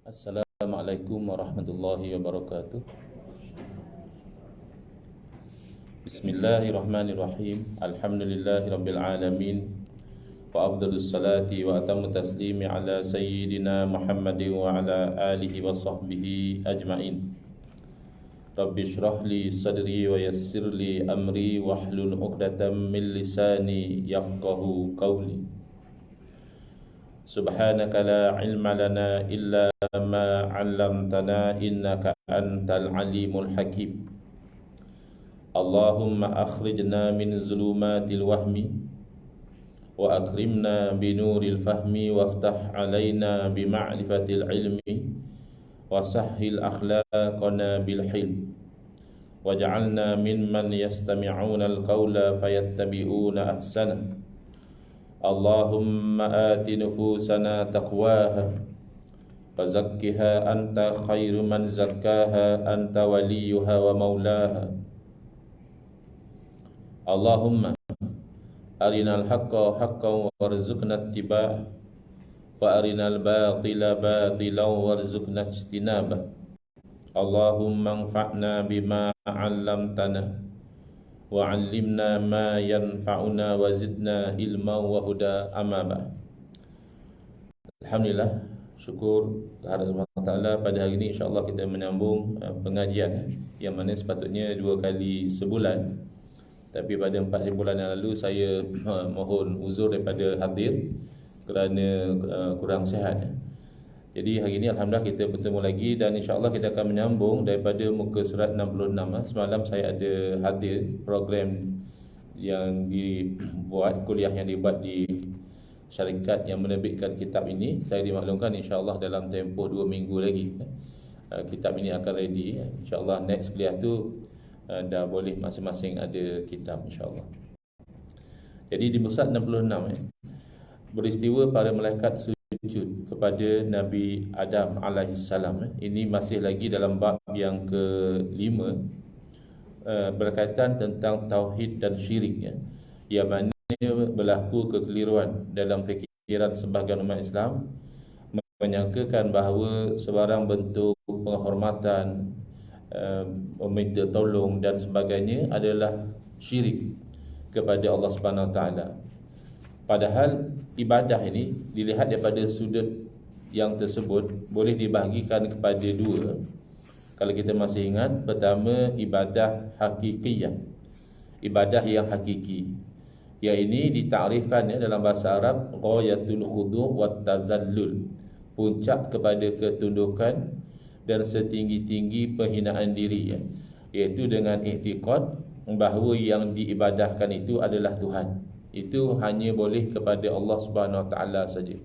Assalamualaikum warahmatullahi wabarakatuh. Bismillahirrahmanirrahim. Alhamdulillahi rabbil alamin. Wa afdalus salati wa atammu taslimi ala sayyidina Muhammadin wa ala alihi wa sahbihi ajmain. Rabbi shrah li sadri wa yassir li amri wahlul 'uqdatam min lisani yafqahu qawli. Subhanaka la ilma lana illa ma 'allamtana innaka antal alimul hakim. Allahumma akhrijna min zulumatil wahmi wa akrimna binuril fahmi waftah alaina bima'rifatil ilmi wa sahhil akhlaqana bil hilm waj'alna mimman yastami'una al-qawla fayattabi'una ahsana. Allahumma ati nufusana taqwaha wa zakkiha anta khairu man zakkaha anta waliyuha wa maulaha. Allahumma arinal haqqa haqqan warzuqna ittiba'ah wa arinal batila batilan warzuqna ijtinabah. Allahumma anfa'na bima 'allamtana wa 'allimna ma yanfa'una wa zidna ilman wa huda, amma ba'd. Alhamdulillah, syukur kehadirat Allah Taala, pada hari ini insya-Allah kita menyambung pengajian yang mana sepatutnya 2 kali sebulan. Tapi pada 4 bulan yang lalu saya mohon uzur daripada hadir kerana kurang sihat. Jadi hari ini alhamdulillah kita bertemu lagi dan insya-Allah kita akan menyambung daripada muka surat 66. Semalam saya ada hadir program yang dibuat, kuliah yang dibuat di syarikat yang menerbitkan kitab ini. Saya dimaklumkan insya-Allah dalam tempoh 2 minggu lagi kitab ini akan ready. Insya-Allah next kuliah tu dah boleh masing-masing ada kitab insya-Allah. Jadi di muka 66 peristiwa para malaikat sujud kepada Nabi Adam alaihissalam. Ini masih lagi dalam bab yang ke-5 berkaitan tentang tauhid dan syirik, yang mana berlaku kekeliruan dalam fikiran sebahagian umat Islam menyangkakan bahawa sebarang bentuk penghormatan, meminta tolong dan sebagainya adalah syirik kepada Allah Subhanahu Wa Taala. Padahal ibadah ini dilihat daripada sudut yang tersebut boleh dibahagikan kepada 2. Kalau kita masih ingat, pertama ibadah hakikiyah, ibadah yang hakiki. Yang ini ditakrifkan dalam bahasa Arab ghayatul khudu' wat tazallul, puncak kepada ketundukan dan setinggi-tinggi penghinaan diri, iaitu dengan iktikad bahawa yang diibadahkan itu adalah Tuhan. Itu hanya boleh kepada Allah Subhanahu Wa Taala saja.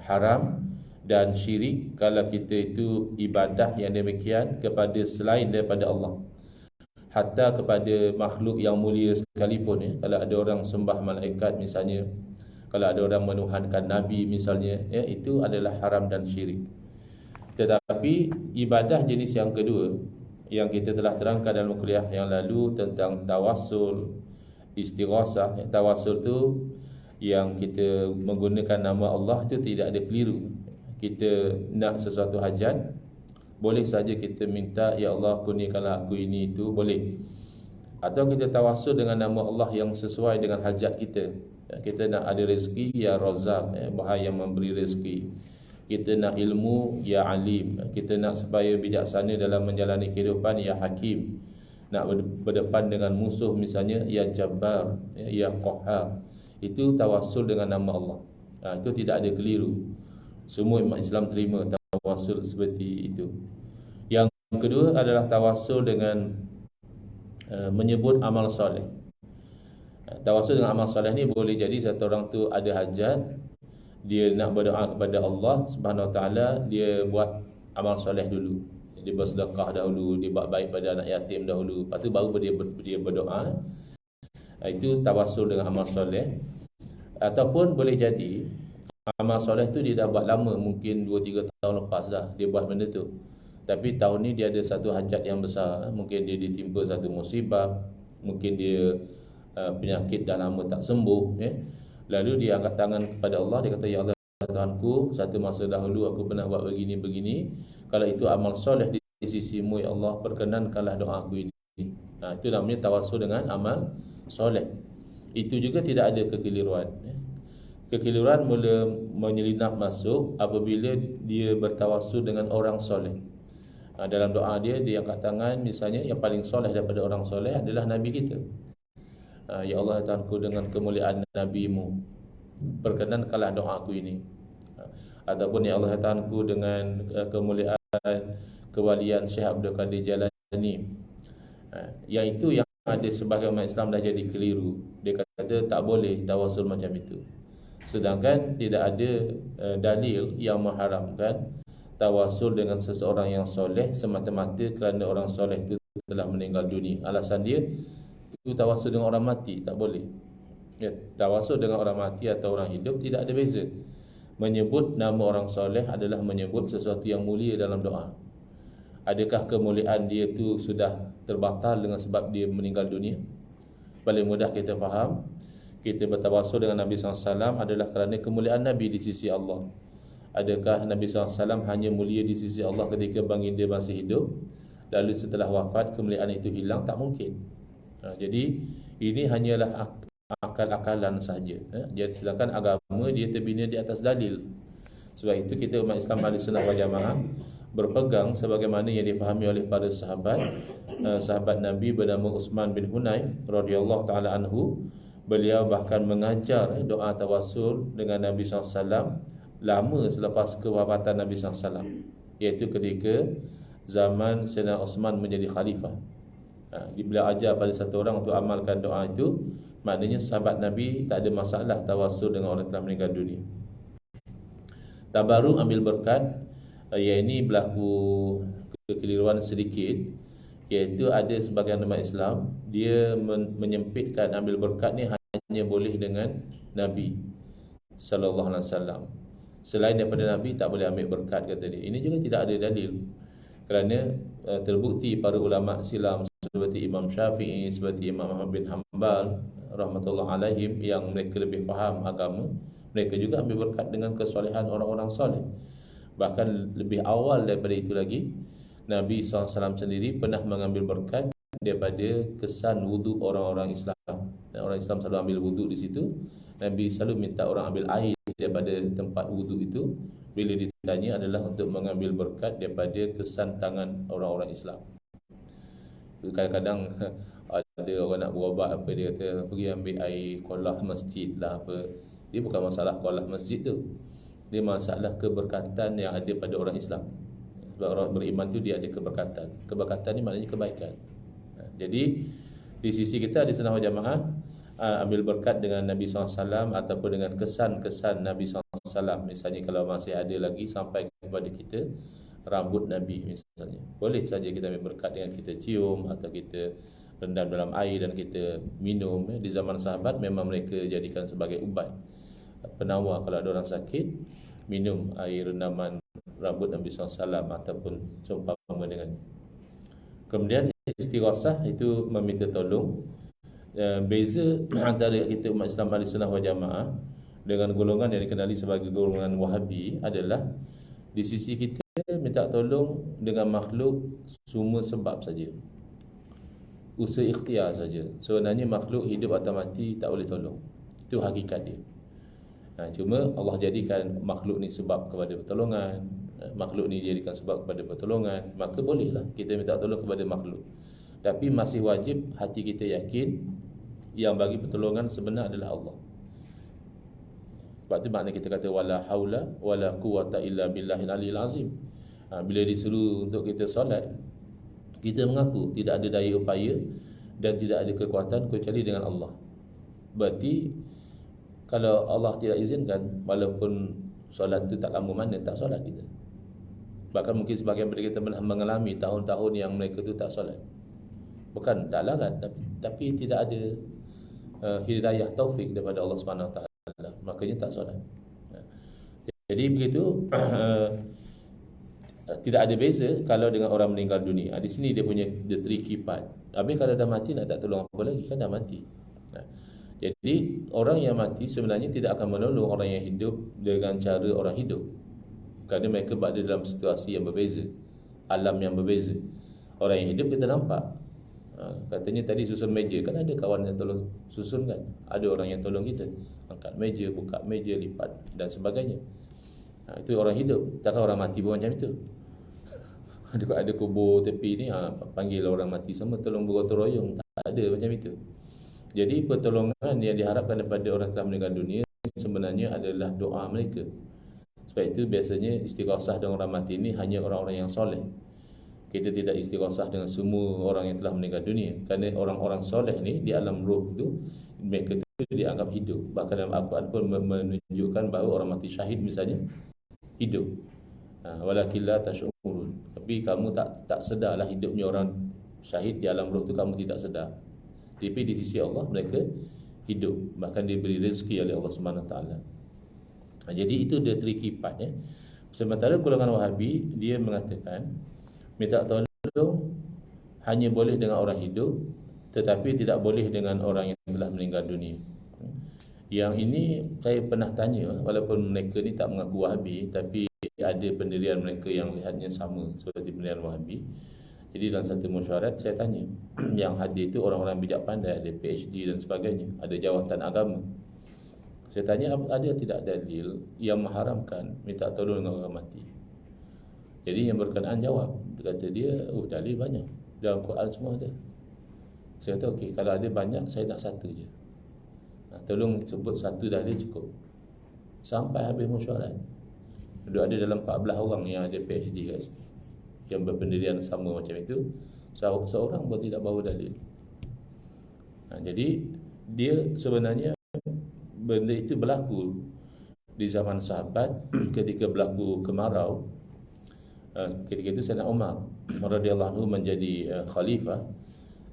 Haram dan syirik kalau kita itu ibadah yang demikian kepada selain daripada Allah, hatta kepada makhluk yang mulia sekalipun. Kalau ada orang sembah malaikat misalnya, kalau ada orang menuhankan nabi misalnya, itu adalah haram dan syirik. Tetapi ibadah jenis yang kedua yang kita telah terangkan dalam kuliah yang lalu tentang tawassul, istighasah. Tawassul tu yang kita menggunakan nama Allah itu tidak ada keliru. Kita nak sesuatu hajat, boleh saja kita minta, ya Allah kurniakanlah aku ini itu, boleh. Atau kita tawassul dengan nama Allah yang sesuai dengan hajat kita. Kita nak ada rezeki, ya Razzaq, Bahaya yang memberi rezeki. Kita nak ilmu, ya Alim. Kita nak supaya bijaksana dalam menjalani kehidupan, ya Hakim. Nak berdepan dengan musuh misalnya, ya Jabbar, ya Qahhar. Itu tawassul dengan nama Allah. Itu tidak ada keliru. Semua umat Islam terima tawassul seperti itu. Yang kedua adalah tawassul dengan menyebut amal soleh. Tawassul dengan amal soleh ni boleh jadi satu orang tu ada hajat, dia nak berdoa kepada Allah Subhanahu Wa Taala, dia buat amal soleh dulu. Dia bersedekah dahulu, dia buat baik pada anak yatim dahulu, lepas tu baru dia berdoa. Itu tawassul dengan amal soleh. Ataupun boleh jadi amal soleh tu dia dah buat lama, mungkin 2-3 tahun lepas dah dia buat benda tu. Tapi tahun ni dia ada satu hajat yang besar, mungkin dia ditimpa satu musibah, mungkin dia penyakit dah lama tak sembuh, Lalu dia angkat tangan kepada Allah, dia kata, ya Allah Tuhanku, satu masa dahulu aku pernah buat begini-begini. Kalau itu amal soleh di sisimu ya Allah, perkenankanlah doa aku ini. Itu namanya tawassul dengan amal soleh. Itu juga tidak ada kekeliruan. Kekeliruan mula menyelinap masuk apabila dia bertawassul dengan orang soleh. Dalam doa dia angkat tangan, misalnya yang paling soleh daripada orang soleh adalah Nabi kita. Ya Allah Tuhanku, dengan kemuliaan Nabi-Mu, perkenankanlah doa aku ini. Ataupun ya Allah Tuhanku, dengan kemuliaan kewalian Syekh Abdul Qadir Jalani. Yang itu yang ada sebahagian umat Islam dah jadi keliru. Dia kata tak boleh tawassul macam itu. Sedangkan tidak ada dalil yang mengharamkan tawassul dengan seseorang yang soleh semata-mata kerana orang soleh itu telah meninggal dunia. Alasan dia itu tawassul dengan orang mati, tak boleh. Tawassul dengan orang mati atau orang hidup tidak ada beza. Menyebut nama orang soleh adalah menyebut sesuatu yang mulia dalam doa. Adakah kemuliaan dia itu sudah terbatal dengan sebab dia meninggal dunia? Paling mudah kita faham, kita bertawassul dengan Nabi SAW adalah kerana kemuliaan Nabi di sisi Allah. Adakah Nabi SAW hanya mulia di sisi Allah ketika baginda masih hidup, lalu setelah wafat kemuliaan itu hilang? Tak mungkin. Jadi ini hanyalah akal-akalan sahaja. Jadi sedangkan agama dia terbina di atas dalil. Sebab itu kita umat Islam Ahlussunnah wal Jamaah berpegang sebagaimana yang difahami oleh para sahabat. Sahabat Nabi bernama Utsman bin Hunayf radhiyallahu taala anhu, beliau bahkan mengajar doa tawassul dengan Nabi SAW lama selepas kewafatan Nabi SAW, iaitu ketika zaman Sayyidina Utsman menjadi khalifah. Beliau ajar pada satu orang untuk amalkan doa itu. Maknanya sahabat Nabi tak ada masalah tawassul dengan orang yang telah meninggal dunia. Tabaruk ambil berkat, yang ini berlaku kekeliruan sedikit, iaitu ada sebagian umat Islam dia menyempitkan ambil berkat ni hanya boleh dengan Nabi sallallahu alaihi wasallam. Selain daripada Nabi tak boleh ambil berkat, kata dia. Ini juga tidak ada dalil. Kerana terbukti para ulama silam seperti Imam Syafi'i, seperti Imam Ahmad bin Hanbal rahmatullah alaihim, yang mereka lebih faham agama, mereka juga ambil berkat dengan kesolehan orang-orang soleh. Bahkan lebih awal daripada itu lagi, Nabi SAW sendiri pernah mengambil berkat daripada kesan wuduk orang-orang Islam. Dan orang Islam selalu ambil wuduk di situ. Nabi selalu minta orang ambil air daripada tempat wuduk itu. Bila ditanya adalah untuk mengambil berkat daripada kesan tangan orang-orang Islam. Kadang-kadang ada orang nak berubat apa, dia kata pergi ambil air kolah masjid lah apa. Dia bukan masalah kolah masjid tu, dia masalah keberkatan yang ada pada orang Islam. Sebab orang beriman tu dia ada keberkatan. Keberkatan ni maknanya kebaikan. Jadi di sisi kita di Sunnah wal Jamaah ambil berkat dengan Nabi SAW ataupun dengan kesan-kesan Nabi SAW. Misalnya kalau masih ada lagi sampai kepada kita rambut Nabi misalnya, boleh saja kita ambil berkat dengan kita cium atau kita rendam dalam air dan kita minum. Di zaman sahabat memang mereka jadikan sebagai ubat penawar. Kalau ada orang sakit, minum air rendaman rambut Nabi SAW ataupun seumpama dengannya. Kemudian istighasah itu meminta tolong. Beza antara kita umat Islam Ahlussunnah wal Jamaah dengan golongan yang dikenali sebagai golongan Wahabi adalah di sisi kita minta tolong dengan makhluk semua sebab saja, usaha ikhtiar saja. Sebenarnya makhluk hidup atau mati tak boleh tolong. Itu hakikat dia. Cuma Allah jadikan makhluk ni sebab kepada pertolongan, makhluk ni dijadikan sebab kepada pertolongan, maka bolehlah kita minta tolong kepada makhluk. Tapi masih wajib hati kita yakin yang bagi pertolongan sebenar adalah Allah. Sebab tu makna kita kata wala haula wala quwata illa billahil aliyil azim. Bila disuruh untuk kita solat, kita mengaku tidak ada daya upaya dan tidak ada kekuatan kecuali dengan Allah. Berarti kalau Allah tidak izinkan, walaupun solat itu tak lama mana, tak solat kita. Bahkan mungkin sebagian daripada kita pernah mengalami tahun-tahun yang mereka tu tak solat. Bukan tak larang, tapi tidak ada hidayah taufik daripada Allah SWT, makanya tak solat. Jadi begitu, tidak ada beza kalau dengan orang meninggal dunia. Di sini dia punya the tricky part. Habis kalau dah mati nak tak tolong apa lagi, kan dah mati. Jadi orang yang mati sebenarnya tidak akan menolong orang yang hidup dengan cara orang hidup, kerana mereka berada dalam situasi yang berbeza, alam yang berbeza. Orang yang hidup kita nampak, katanya tadi susun meja, kan ada kawan yang tolong susun kan, ada orang yang tolong kita angkat meja, buka meja, lipat dan sebagainya. Itu orang hidup. Takkan orang mati pun macam itu. Ada kubur tepi ni, panggil orang mati sama tolong bergotong royong, tak ada macam itu. Jadi pertolongan yang diharapkan daripada orang telah meninggal dunia sebenarnya adalah doa mereka. Sebab itu biasanya istighosah dengan orang mati ini hanya orang-orang yang soleh. Kita tidak istighosah dengan semua orang yang telah meninggal dunia, kerana orang-orang soleh ni di alam roh itu mereka itu dianggap hidup. Bahkan dalam Al-Quran pun menunjukkan bahawa orang mati syahid misalnya hidup. Walakin la tash'urun. Tapi kamu tak sedarlah hidupnya orang syahid di alam roh itu, kamu tidak sedar. Tapi di sisi Allah mereka hidup, bahkan diberi rezeki oleh Allah SWT. Jadi itu the tricky part ya. Sementara golongan Wahabi dia mengatakan minta tolong hanya boleh dengan orang hidup, tetapi tidak boleh dengan orang yang telah meninggal dunia. Yang ini saya pernah tanya, walaupun mereka ni tak mengaku Wahabi, tapi ada pendirian mereka yang lihatnya sama seperti pendirian Wahabi. Jadi dalam satu mesyuarat saya tanya, yang hadir itu orang-orang bijak pandai, ada PhD dan sebagainya, ada jawatan agama. Saya tanya, ada tidak dalil yang mengharamkan minta tolong dengan orang mati? Jadi yang berkenaan jawab, kata dia, dalil banyak, dalam Quran semua ada. Saya kata okey, kalau ada banyak, saya nak satu je. Tolong sebut satu dalil cukup. Sampai habis mesyuarat, ada dalam 14 orang yang ada PhD kat situ, yang berpendirian sama macam itu, seorang pun tidak bawa dalil. Jadi dia sebenarnya benda itu berlaku di zaman sahabat ketika berlaku kemarau. Ketika itu Sayyidina Umar radhiyallahu anhu menjadi khalifah.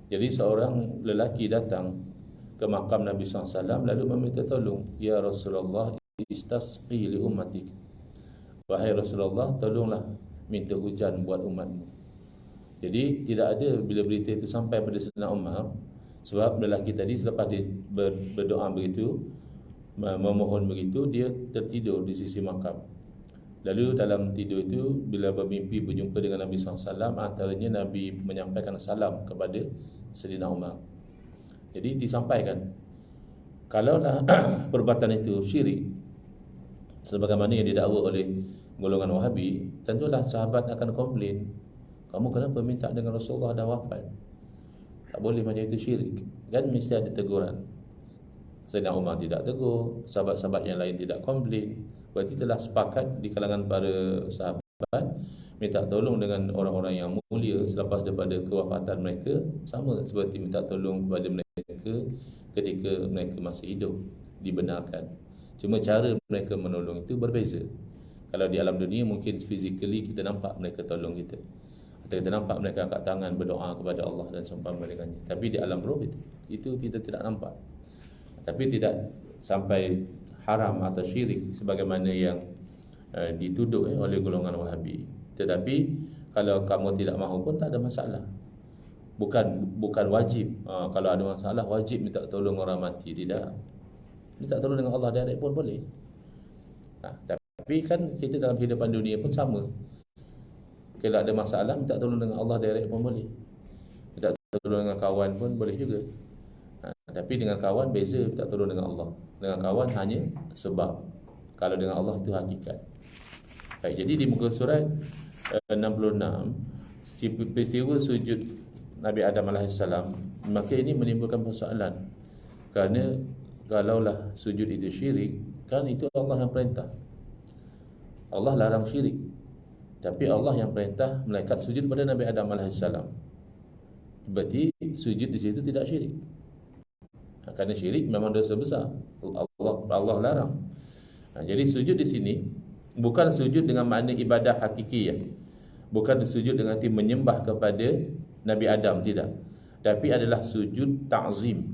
Jadi seorang lelaki datang ke makam Nabi SAW lalu meminta tolong, ya Rasulullah, istasqi li ummatik. Wahai Rasulullah, tolonglah minta hujan buat umatmu. Jadi tidak ada bila berita itu sampai pada Sayyidina Umar, sebab lelaki tadi selepas dia berdoa begitu, memohon begitu, dia tertidur di sisi makam. Lalu dalam tidur itu, bila bermimpi berjumpa dengan Nabi SAW, antaranya Nabi menyampaikan salam kepada Sayyidina Umar. Jadi disampaikan, kalaulah perbuatan itu syirik sebagaimana yang didakwa oleh golongan Wahabi, tentulah sahabat akan komplain, kamu kenapa minta dengan Rasulullah dah wafat? Tak boleh macam itu, syirik. Kan mesti ada teguran. Sayyidina Umar tidak tegur, sahabat-sahabat yang lain tidak komplain. Berarti telah sepakat di kalangan para sahabat minta tolong dengan orang-orang yang mulia selepas daripada kewafatan mereka, sama seperti minta tolong kepada mereka ketika mereka masih hidup, dibenarkan. Cuma cara mereka menolong itu berbeza. Kalau di alam dunia mungkin physically kita nampak mereka tolong kita, atau kita nampak mereka angkat tangan berdoa kepada Allah dan seumpama dengannya. Tapi di alam roh itu kita tidak nampak. Tapi tidak sampai haram atau syirik sebagaimana yang dituduh oleh golongan Wahabi. Tetapi kalau kamu tidak mahu pun tak ada masalah. Bukan wajib. Kalau ada masalah wajib minta tolong orang mati, tidak. Minta tolong dengan Allah direct pun boleh. Tapi kan kita dalam kehidupan dunia pun sama. Kalau ada masalah minta tolong dengan Allah direct pun boleh. Minta tolong dengan kawan pun boleh juga. Tapi dengan kawan beza minta tolong dengan Allah. Dengan kawan hanya sebab. Kalau dengan Allah itu hakikat. Baik, jadi di muka surat 66, peristiwa sujud Nabi Adam AS, maka ini menimbulkan persoalan. Kerana kalaulah sujud itu syirik, kan itu Allah yang perintah. Allah larang syirik, tapi Allah yang perintah malaikat sujud pada Nabi Adam AS. Berarti sujud di situ tidak syirik. Kerana syirik memang dosa besar. Allah larang. Jadi sujud di sini bukan sujud dengan makna ibadah hakiki ya. Bukan sujud dengan arti menyembah kepada Nabi Adam, tidak. Tapi adalah sujud ta'zim,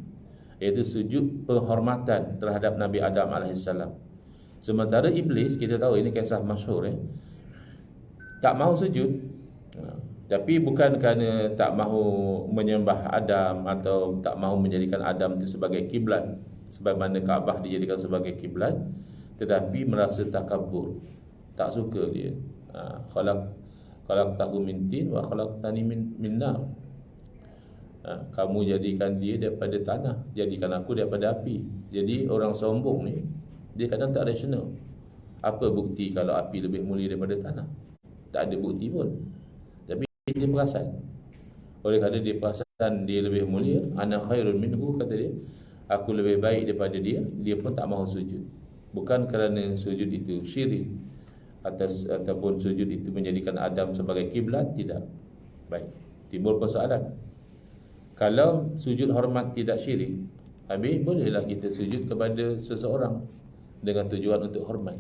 iaitu sujud penghormatan terhadap Nabi Adam AS. Sementara iblis, kita tahu ini kisah masyhur tak mahu sujud. Tapi bukan kerana tak mahu menyembah Adam atau tak mahu menjadikan Adam itu sebagai kiblat. sebagaimana Kaabah dijadikan sebagai kiblat, tetapi merasa takabur, tak suka dia. Khalaqtahu min tin wa khalaqtani min nar. Kamu jadikan dia daripada tanah, jadikan aku daripada api. Jadi orang sombong ni dia kadang tak rasional. Apa bukti kalau api lebih mulia daripada tanah? Tak ada bukti pun. Tapi dia perasan. Oleh kerana dia perasan dia lebih mulia, ana khairun minhu, kata dia, aku lebih baik daripada dia, dia pun tak mahu sujud. Bukan kerana sujud itu syirik ataupun sujud itu menjadikan Adam sebagai kiblat, tidak. Baik, timbul persoalan. Kalau sujud hormat tidak syirik, habis bolehlah kita sujud kepada seseorang dengan tujuan untuk hormat?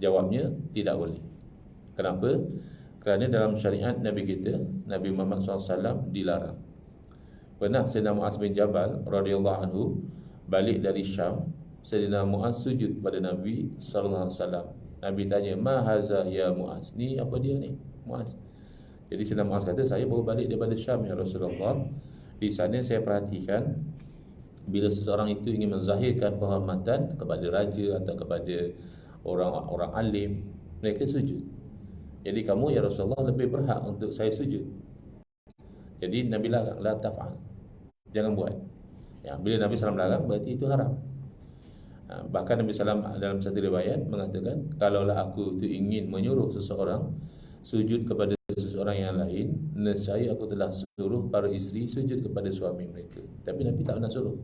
Jawabnya, tidak boleh. Kenapa? Kerana dalam syariat Nabi kita, Nabi Muhammad SAW, dilarang. Pernah Sayyidina Mu'az bin Jabal radhiyallahu anhu balik dari Syam, Sayyidina Mu'az sujud pada Nabi SAW. Nabi tanya, "Ma haza ya Mu'az?" Ni apa dia ni, Mu'az? Jadi Sayyidina Mu'az kata, "Saya baru balik daripada Syam ya Rasulullah. Di sana saya perhatikan bila seseorang itu ingin menzahirkan penghormatan kepada raja atau kepada orang-orang alim, mereka sujud. Jadi kamu ya Rasulullah lebih berhak untuk saya sujud." Jadi Nabi larang, la taf'al, jangan buat. Ya, bila Nabi SAW larang, berarti itu haram. Bahkan Nabi SAW dalam satu riwayat mengatakan, kalaulah aku itu ingin menyuruh seseorang sujud kepada seseorang yang lain, nescaya aku telah suruh para isteri sujud kepada suami mereka. Tapi Nabi tak pernah suruh.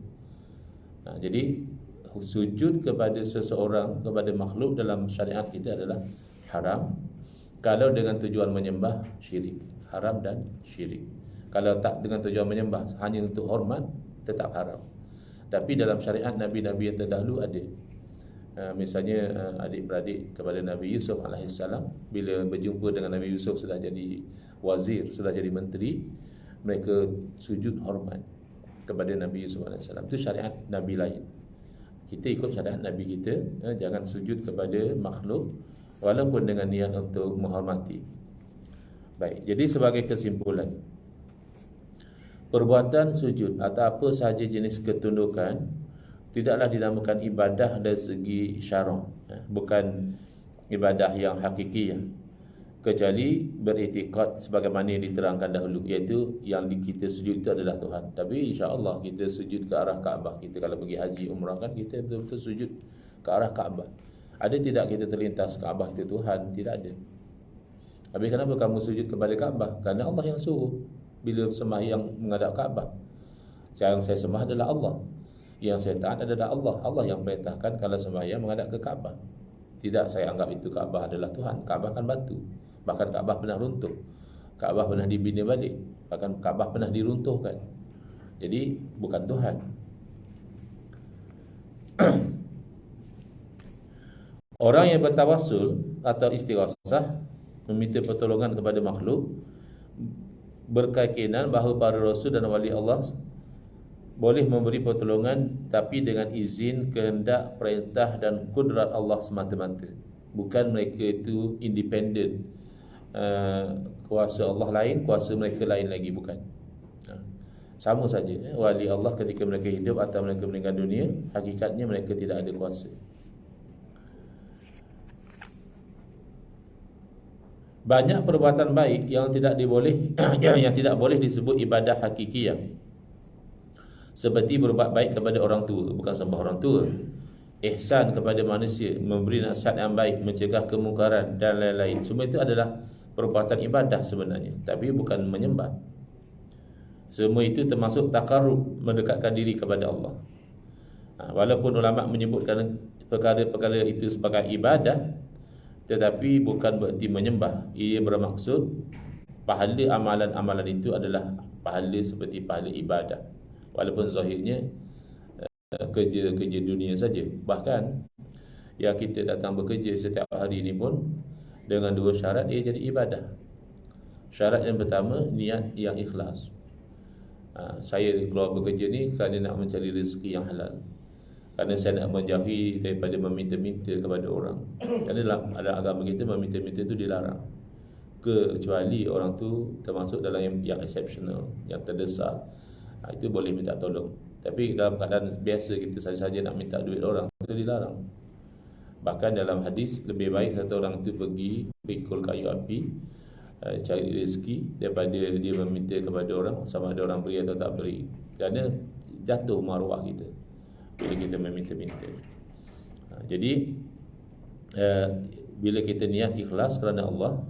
Jadi sujud kepada seseorang, kepada makhluk dalam syariat kita adalah haram. Kalau dengan tujuan menyembah, syirik. Haram dan syirik. Kalau tak dengan tujuan menyembah, hanya untuk hormat, tetap haram. Tapi dalam syariat Nabi-Nabi yang terdahulu ada. Misalnya adik-beradik kepada Nabi Yusuf alaihissalam, bila berjumpa dengan Nabi Yusuf sudah jadi wazir, sudah jadi menteri, mereka sujud hormat kepada Nabi Yusuf alaihissalam. Itu syariat Nabi lain. Kita ikut syariat Nabi kita, jangan sujud kepada makhluk walaupun dengan niat untuk menghormati. Baik, jadi sebagai kesimpulan, perbuatan sujud atau apa sahaja jenis ketundukan tidaklah dinamakan ibadah dari segi syarak, bukan ibadah yang hakiki, kecuali beriktikad sebagaimana yang diterangkan dahulu, iaitu yang kita sujud itu adalah Tuhan. Tapi insya-Allah kita sujud ke arah Kaabah. Kita kalau pergi haji umrah kan, kita betul-betul sujud ke arah Kaabah. Ada tidak kita terlintas Kaabah itu Tuhan? Tidak ada. Habis kenapa kamu sujud kepada Kaabah? Kerana Allah yang suruh. Bila sembahyang menghadap Kaabah, yang saya sembah adalah Allah, yang saya taat adalah Allah. Allah yang perintahkan kalau sembahyang menghadap ke Kaabah. Tidak saya anggap itu Kaabah adalah Tuhan. Kaabah kan batu. Bahkan Kaabah pernah runtuh, Kaabah pernah dibina balik, bahkan Kaabah pernah diruntuhkan. Jadi bukan Tuhan. Orang yang bertawassul atau istighasah, meminta pertolongan kepada makhluk, berkeyakinan bahawa para rasul dan wali Allah boleh memberi pertolongan, tapi dengan izin, kehendak, perintah dan kudrat Allah semata-mata. Bukan mereka itu independen, kuasa Allah lain, kuasa mereka lain lagi, bukan. Sama saja, wali Allah ketika mereka hidup atau mereka meninggal dunia, hakikatnya mereka tidak ada kuasa. Banyak perbuatan baik yang tidak boleh disebut ibadah hakikiyah. Seperti berbuat baik kepada orang tua, bukan sembah orang tua, ihsan kepada manusia, memberi nasihat yang baik, mencegah kemungkaran dan lain-lain. Semua itu adalah perbuatan ibadah sebenarnya, tapi bukan menyembah. Semua itu termasuk takarrub, mendekatkan diri kepada Allah. Walaupun ulama menyebutkan perkara-perkara itu sebagai ibadah, tetapi bukan berarti menyembah. Ia bermaksud pahala amalan-amalan itu adalah pahala seperti pahala ibadah, walaupun zahirnya kerja dunia saja. Bahkan yang kita datang bekerja setiap hari ini pun dengan dua syarat ia jadi ibadah. Syarat yang pertama, niat yang ikhlas. Saya keluar bekerja ni kerana nak mencari rezeki yang halal, kerana saya nak menjauhi daripada meminta-minta kepada orang. Kerana dalam agama kita meminta-minta itu dilarang, kecuali orang tu termasuk dalam yang exceptional, yang terdesak. Itu boleh minta tolong. Tapi dalam keadaan biasa kita saja-saja nak minta duit orang, itu dilarang. Bahkan dalam hadis, lebih baik satu orang itu pergi pikul kayu api, cari rezeki, daripada dia meminta kepada orang, sama ada orang beri atau tak beri. Kerana jatuh maruah kita bila kita meminta-minta. Jadi bila kita niat ikhlas kerana Allah,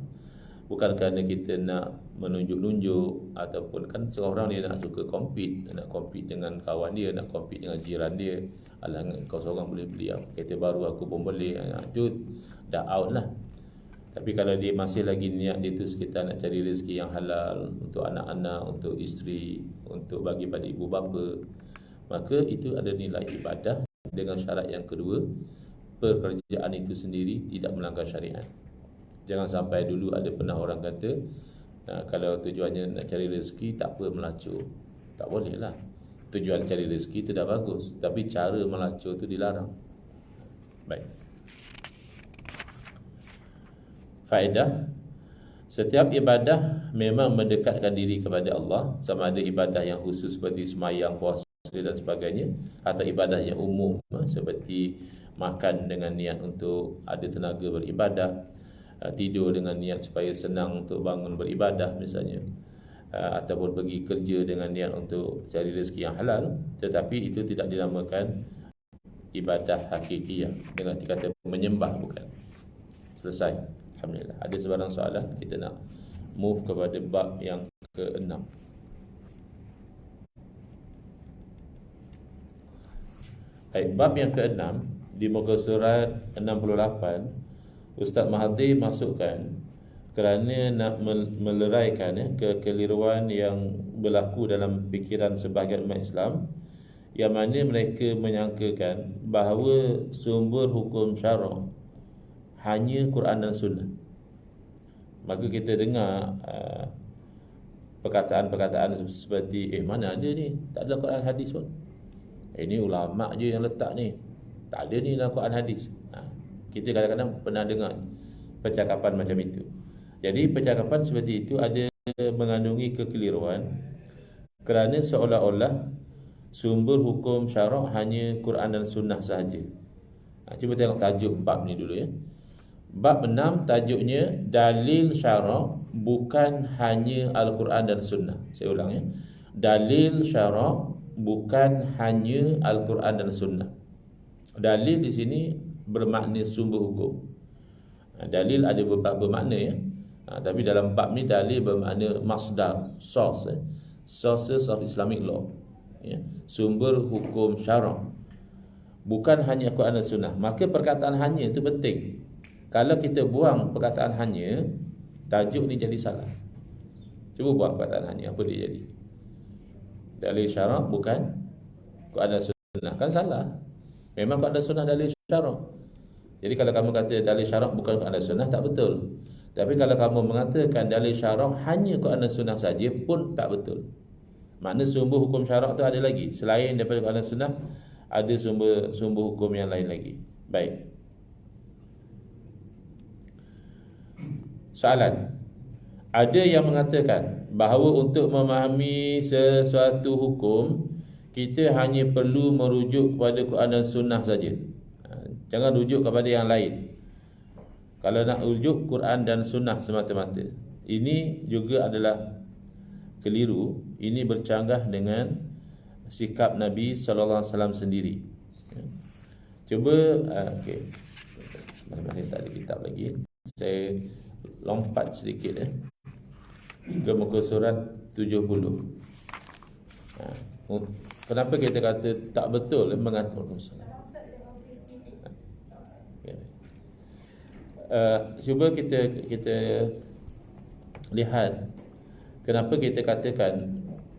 bukan kerana kita nak menunjuk-nunjuk, ataupun kan seorang dia nak suka compete, nak compete dengan kawan dia, nak compete dengan jiran dia. Alah, kau seorang boleh beli kereta baru, aku pun boleh. Itu dah out lah. Tapi kalau dia masih lagi niat dia tu sekitar nak cari rezeki yang halal untuk anak-anak, untuk isteri, untuk bagi pada ibu bapa, maka itu ada nilai ibadah. Dengan syarat yang kedua, pekerjaan itu sendiri tidak melanggar syariat. Jangan sampai dulu ada pernah orang kata, kalau tujuannya nak cari rezeki, tak apa melacur. Tak boleh lah. Tujuan cari rezeki itu dah bagus, tapi cara melacur itu dilarang. Baik. Faedah: setiap ibadah memang mendekatkan diri kepada Allah, sama ada ibadah yang khusus seperti sembahyang, puasa dan sebagainya, atau ibadah yang umum seperti makan dengan niat untuk ada tenaga beribadah, tidur dengan niat supaya senang untuk bangun beribadah misalnya, ataupun pergi kerja dengan niat untuk cari rezeki yang halal. Tetapi itu tidak dinamakan ibadah hakikiyah dengan dikata menyembah, bukan. Selesai. Alhamdulillah. Ada sebarang soalan? Kita nak move kepada bab yang ke-6. Baik, bab yang ke-6 di muka surat 68, Ustaz Mahathir masukkan kerana nak meleraikan kekeliruan yang berlaku dalam fikiran sebahagian umat Islam, yang mana mereka menyangkakan bahawa sumber hukum syarak hanya Quran dan Sunnah. Maka kita dengar perkataan-perkataan seperti mana ada ni, tak ada Quran hadis pun. Ini ulama je yang letak ni, tak ada ni dalam Quran hadis. Kita kadang-kadang pernah dengar percakapan macam itu. Jadi percakapan seperti itu ada mengandungi kekeliruan, kerana seolah-olah sumber hukum syarak hanya Quran dan Sunnah sahaja. Cuba tengok tajuk bab ni dulu ya. Bab 6 tajuknya dalil syarak bukan hanya Al-Quran dan Sunnah. Saya ulang ya. Dalil syarak bukan hanya Al-Quran dan Sunnah. Dalil di sini bermakna sumber hukum. Dalil ada beberapa makna ya. Tapi dalam bab ni dalil bermakna masdar, source, sources of Islamic law ya. Sumber hukum syarak bukan hanya Al-Quran dan Sunnah. Maka perkataan hanya itu penting. Kalau kita buang perkataan hanya, tajuk ni jadi salah. Cuba buang perkataan hanya, apa dia jadi? Dalil syarak bukan Quran dan Sunnah, kan salah. Memang Quran dan Sunnah dalil syarak. Jadi kalau kamu kata dalil syarak bukan Quran dan Sunnah, tak betul. Tapi kalau kamu mengatakan dalil syarak hanya Quran dan Sunnah saja pun tak betul. Makna sumber hukum syarak tu ada lagi. Selain daripada Quran dan Sunnah, ada sumber hukum yang lain lagi. Baik. Soalan. Ada yang mengatakan bahawa untuk memahami sesuatu hukum, kita hanya perlu merujuk kepada Quran dan Sunnah saja. Jangan rujuk kepada yang lain. Kalau nak rujuk Quran dan Sunnah semata-mata, ini juga adalah keliru. Ini bercanggah dengan sikap Nabi SAW sendiri. Cuba okey. Masih tak ada kitab lagi. Saya lompat sedikit ke muka surat 70. Kenapa kita kata tak betul mengatur Rasulullah? Cuba kita lihat kenapa kita katakan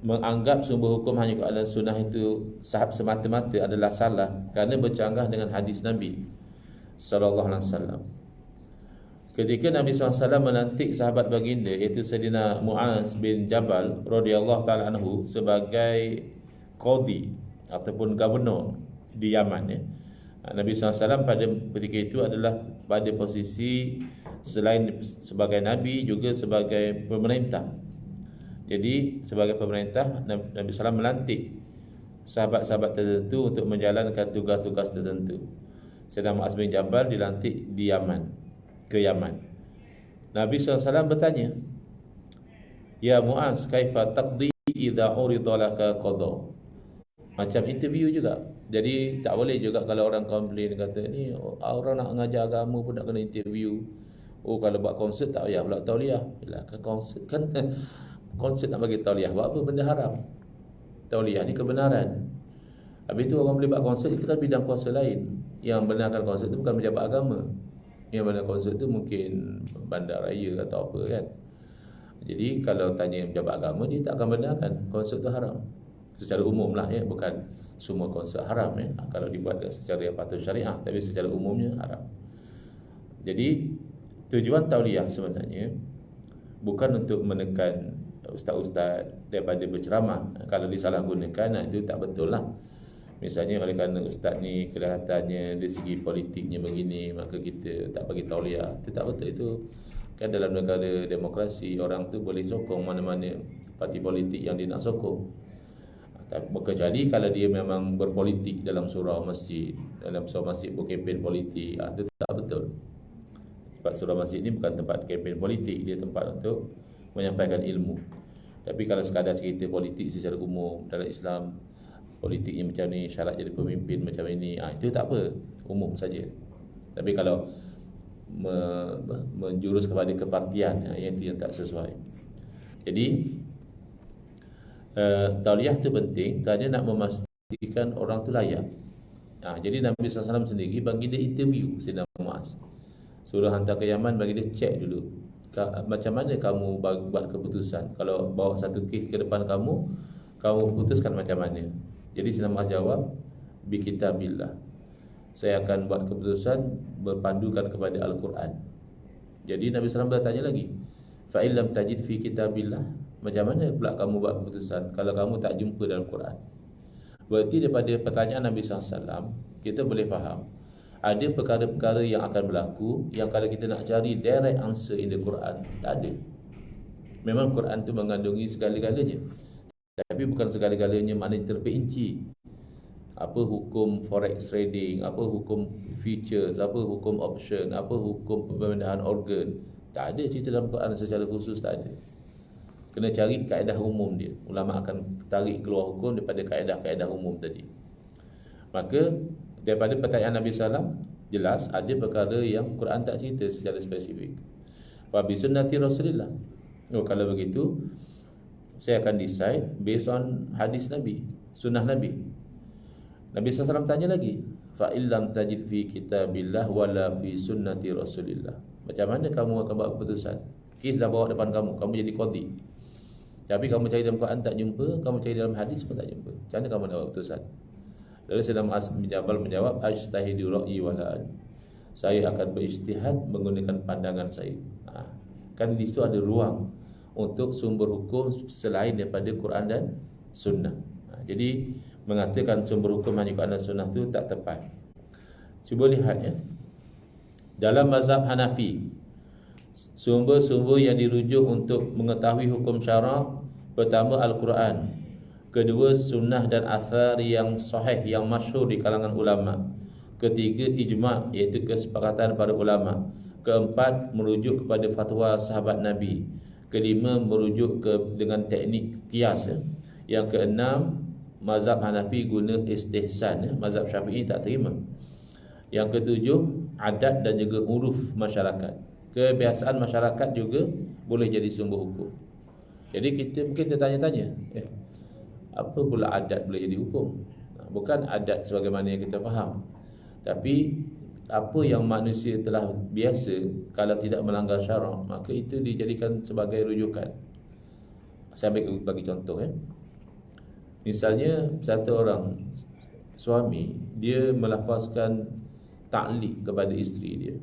menganggap sumber hukum hanya Quran dan Sunnah itu semata-mata adalah salah, kerana bercanggah dengan hadis Nabi sallallahu alaihi wasallam. Ketika Nabi SAW melantik sahabat baginda iaitu Sayyidina Muaz bin Jabal radhiyallahu ta'ala anhu sebagai qadi ataupun gubernur di Yaman ya. Nabi SAW pada ketika itu adalah pada posisi selain sebagai Nabi juga sebagai pemerintah. Jadi sebagai pemerintah Nabi SAW melantik sahabat-sahabat tertentu untuk menjalankan tugas-tugas tertentu. Sayyidina Muaz bin Jabal dilantik di Yaman, ke Yaman. Nabi SAW bertanya, "Ya Muaz, kaifa taqdi idza urida laka qada?" Macam interview juga. Jadi tak boleh juga kalau orang komplain kata ni orang nak mengajar agama pun nak kena interview. Oh, kalau buat konsert tak payah pula tauliah. Yalah, kan konsert kan konsert nak bagi tauliah buat apa, benda haram. Tauliah ni kebenaran. Habis tu orang boleh buat konsert, itu kan bidang kuasa lain. Yang benarkan konsert tu bukan pejabat agama. Yang benar konsert tu mungkin bandar raya atau apa kan. Jadi kalau tanya pejabat agama, dia tak akan benarkan konsert tu haram. Secara umum lah ya, bukan semua konsert haram ya. Kalau dibuat secara yang patut syariah, tapi secara umumnya haram. Jadi tujuan tauliah sebenarnya bukan untuk menekan ustaz-ustaz daripada berceramah. Kalau disalahgunakan, itu tak betul lah. Misalnya oleh kerana ustaz ni kelihatannya dari segi politiknya begini, maka kita tak bagi tauliah, itu tak betul. Itu kan dalam negara demokrasi, orang tu boleh sokong mana-mana parti politik yang dia nak sokong. Kecuali kalau dia memang berpolitik dalam surau masjid, dalam surau masjid berkempen politik, itu tak betul. Sebab surau masjid ni bukan tempat kempen politik, dia tempat untuk menyampaikan ilmu. Tapi kalau sekadar cerita politik secara umum dalam Islam, politiknya macam ni, syarat jadi pemimpin macam ini, itu tak apa, umum saja. Tapi kalau menjurus kepada kepartian, itu yang tak sesuai. Jadi tauliah tu penting kerana nak memastikan orang tu layak. Jadi Nabi SAW sendiri bagi dia interview Sayyidina Muaz, suruh hantar ke Yaman, bagi dia cek dulu macam mana kamu buat keputusan. Kalau bawa satu kes ke depan kamu putuskan macam mana. Jadi Sayyidina Muaz jawab, bi kitabillah, saya akan buat keputusan berpandukan kepada Al-Quran. Jadi Nabi SAW bertanya lagi, fa illam tajid fi kitabillah, macam mana pula kamu buat keputusan kalau kamu tak jumpa dalam Quran? Berarti daripada pertanyaan Nabi SAW, kita boleh faham ada perkara-perkara yang akan berlaku yang kalau kita nak cari direct answer in the Quran, tak ada. Memang Quran tu mengandungi segala-galanya, tapi bukan segala-galanya maknanya terperinci. Apa hukum forex trading, apa hukum futures, apa hukum option, apa hukum pemindahan organ, tak ada cerita dalam Quran secara khusus, tak ada. Kena cari kaedah umum dia. Ulama akan tarik keluar hukum daripada kaedah-kaedah umum tadi. Maka daripada pertanyaan Nabi SAW, jelas ada perkara yang Quran tak cerita secara spesifik. Wa bi sunnati Rasulillah. Kalau begitu, saya akan decide based on hadis Nabi, sunnah Nabi. Nabi SAW tanya lagi, fa illam tajid fi kitabillah wala fi sunnati Rasulillah. Macam mana kamu akan buat keputusan? Kes dah bawa depan kamu, kamu jadi qadi. Tapi kamu cari dalam Quran tak jumpa, kamu cari dalam hadis pun tak jumpa. Macam mana kamu nak buat keputusan? Lalu Sayyidina Muaz bin Jabal menjawab, ajtahidu ra'yi wala, saya akan berijtihad menggunakan pandangan saya. Kan di situ ada ruang untuk sumber hukum selain daripada Quran dan Sunnah. Jadi mengatakan sumber hukum hanya Quran dan Sunnah itu tak tepat. Cuba lihat ya, dalam mazhab Hanafi, sumber-sumber yang dirujuk untuk mengetahui hukum syarak, pertama Al-Quran, kedua sunnah dan athar yang sahih yang masyhur di kalangan ulama, ketiga ijma' iaitu kesepakatan para ulama, keempat merujuk kepada fatwa sahabat Nabi, kelima merujuk dengan teknik qiyas ya. Yang keenam mazhab Hanafi guna istihsan ya. Mazhab Syafi'i tak terima. Yang ketujuh adat dan juga uruf masyarakat, kebiasaan masyarakat juga boleh jadi sumber hukum. Jadi kita mungkin tertanya-tanya, apa pula adat boleh jadi hukum? Bukan adat sebagaimana yang kita faham, tapi apa yang manusia telah biasa, kalau tidak melanggar syarak, maka itu dijadikan sebagai rujukan. Saya ambil bagi contoh ya. Misalnya satu orang suami, dia melafazkan ta'liq kepada isteri dia.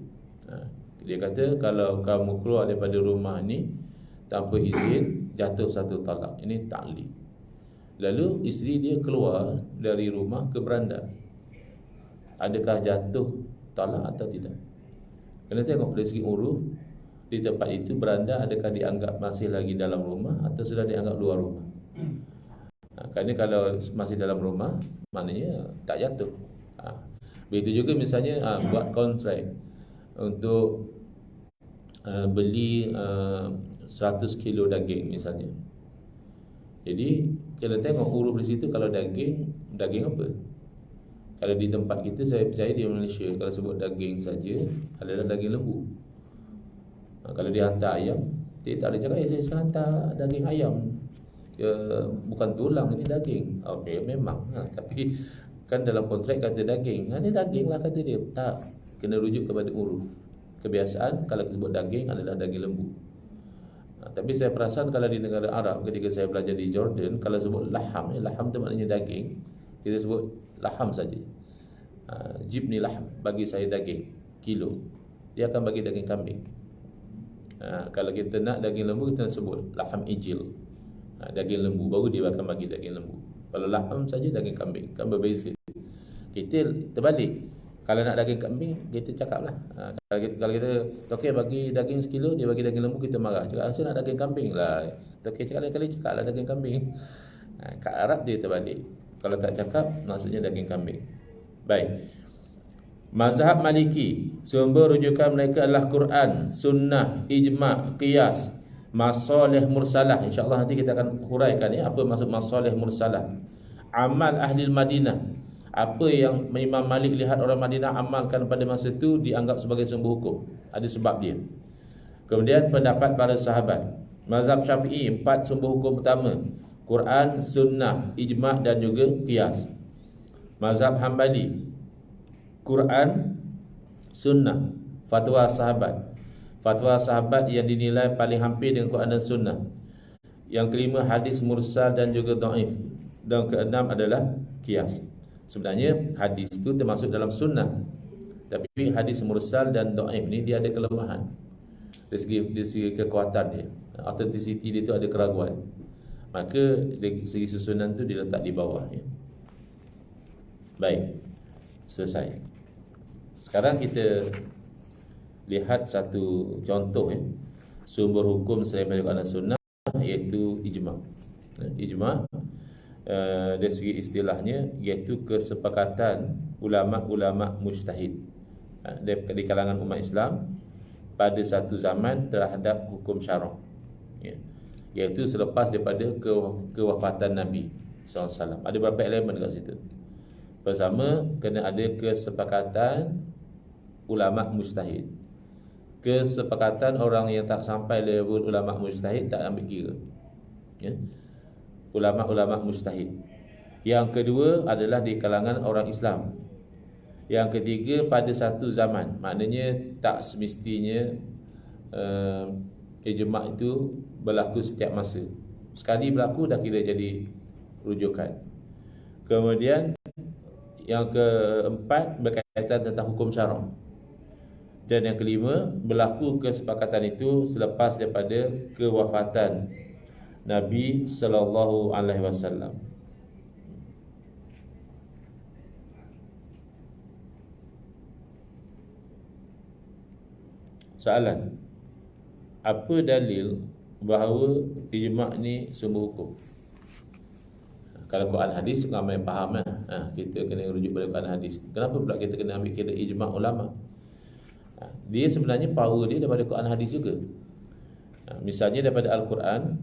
Dia kata, kalau kamu keluar daripada rumah ni tanpa izin, jatuh satu talak. Ini ta'liq. Lalu isteri dia keluar dari rumah ke beranda, adakah jatuh talak atau tidak? Kena tengok dari segi uruf di tempat itu, beranda adakah dianggap masih lagi dalam rumah atau sudah dianggap luar rumah. Kerana kalau masih dalam rumah, maknanya tak jatuh. Begitu juga misalnya buat kontrak untuk beli 100 kilo daging misalnya. Jadi kena tengok huruf di situ. Kalau daging apa? Kalau di tempat kita, saya percaya di Malaysia, kalau sebut daging saja adalah daging lembu. Kalau dia hantar ayam, dia tak ada cakap saya hantar daging ayam, bukan tulang, ini daging. Okey, memang tapi kan dalam kontrak kata daging, ini daging lah kata dia. Tak, kena rujuk kepada huruf. Kebiasaan kalau sebut daging adalah daging lembu. Tapi saya perasan kalau di negara Arab, ketika saya belajar di Jordan, kalau sebut laham, laham tu maknanya daging, kita sebut laham saja. Jibni laham, bagi saya daging kilo. Dia akan bagi daging kambing. Kalau kita nak daging lembu, kita sebut laham ijil, daging lembu, baru dia akan bagi daging lembu. Kalau laham saja daging kambing, kan berbeza. Kita terbalik. Kalau nak daging kambing, kita cakap lah. Kalau kita Tokey bagi daging sekilo, dia bagi daging lembu, kita marah. Cakap, saya nak daging kambing lah. Tokey cakap lain kali, cakap lah daging kambing. Kat Arab dia terbalik. Kalau tak cakap, maksudnya daging kambing. Baik. Mazhab Maliki, sumber rujukan mereka adalah Quran, Sunnah, Ijma', Qiyas, Masalih Mursalah. InsyaAllah nanti kita akan huraikan apa maksud Masalih Mursalah. Amal Ahli Madinah, apa yang Imam Malik lihat orang Madinah amalkan pada masa itu dianggap sebagai sumber hukum. Ada sebab dia. Kemudian pendapat para sahabat. Mazhab Syafi'i, 4 sumber hukum utama: Quran, Sunnah, Ijma' dan juga Qiyas. Mazhab Hambali, Quran, Sunnah, fatwa sahabat. Fatwa sahabat yang dinilai paling hampir dengan Quran dan Sunnah. Yang kelima, hadis mursal dan juga dhaif. Dan keenam adalah Qiyas. Sebenarnya hadis itu termasuk dalam sunnah, tapi hadis mursal dan dhaif ni dia ada kelemahan dari segi kekuatan dia, authenticity dia tu ada keraguan. Maka dari segi susunan tu diletak di bawah ya. Baik, selesai. Sekarang kita lihat satu contoh sumber hukum selain Quran dan Sunnah, iaitu ijma'. Ijma' dari segi istilahnya iaitu kesepakatan ulama-ulama mujtahid di kalangan umat Islam pada satu zaman terhadap hukum syarak, iaitu selepas daripada kewafatan Nabi SAW. Ada beberapa elemen dekat situ. Pertama, kena ada kesepakatan ulama mujtahid. Kesepakatan orang yang tak sampai level ulama mujtahid tak ambil kira, ulama-ulama mujtahid. Yang kedua adalah di kalangan orang Islam. Yang ketiga, pada satu zaman. Maknanya tak semestinya ijma' itu berlaku setiap masa. Sekali berlaku dah kira jadi rujukan. Kemudian yang keempat berkaitan tentang hukum syarak. Dan yang kelima, berlaku kesepakatan itu selepas daripada kewafatan Nabi sallallahu alaihi wasallam. Soalan, apa dalil bahawa ijma' ni sumber hukum? Kalau Quran hadis ramai faham kita kena rujuk pada Quran hadis. Kenapa pula kita kena ambil kira ijma' ulama? Dia sebenarnya power dia daripada Quran hadis juga. Misalnya daripada Al-Quran,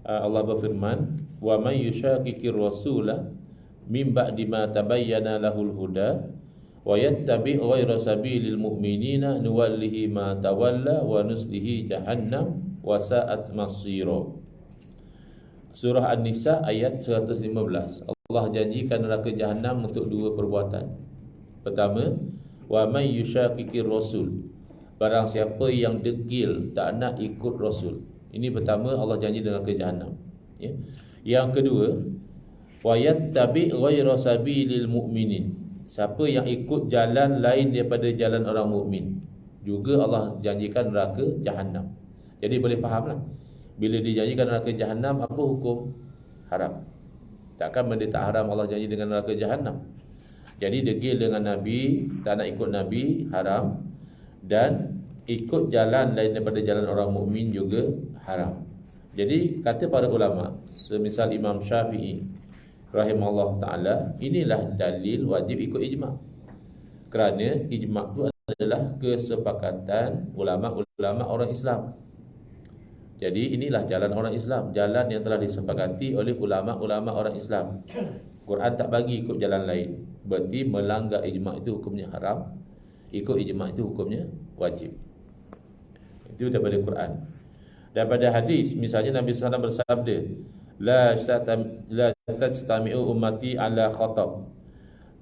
Allah berfirman, wa may yushaqiqir rasula min ba'di ma tabayyana lahul huda wa yattabi' ghayra sabilil mu'minina nuwallihi ma tawalla wa nuslihi jahannam wa sa'at masira. Surah An-Nisa ayat 115. Allah janjikan neraka Jahannam untuk dua perbuatan. Pertama, wa may yushaqiqir rasul, barang siapa yang degil tak nak ikut Rasul. Ini pertama, Allah janji neraka Jahannam. Yang kedua, wa yattabi' ghayra sabilil mu'minin, siapa yang ikut jalan lain daripada jalan orang mukmin, juga Allah janjikan neraka Jahannam. Jadi boleh fahamlah, bila dijanjikan neraka Jahannam, apa hukum? Haram. Takkan benda tak haram Allah janji dengan neraka Jahannam. Jadi degil dengan Nabi, tak nak ikut Nabi, haram. Dan ikut jalan lain daripada jalan orang mukmin juga haram. Jadi kata para ulama, semisal Imam Syafi'i rahimahullah taala, inilah dalil wajib ikut ijma'. Kerana ijma' itu adalah kesepakatan ulama-ulama orang Islam. Jadi inilah jalan orang Islam, jalan yang telah disepakati oleh ulama-ulama orang Islam. Quran tak bagi ikut jalan lain. Berarti melanggar ijma' itu hukumnya haram, ikut ijma' itu hukumnya wajib. Itu daripada Quran. Daripada hadis, misalnya Nabi SAW bersabda, la tajtami'u ummati ala khatab.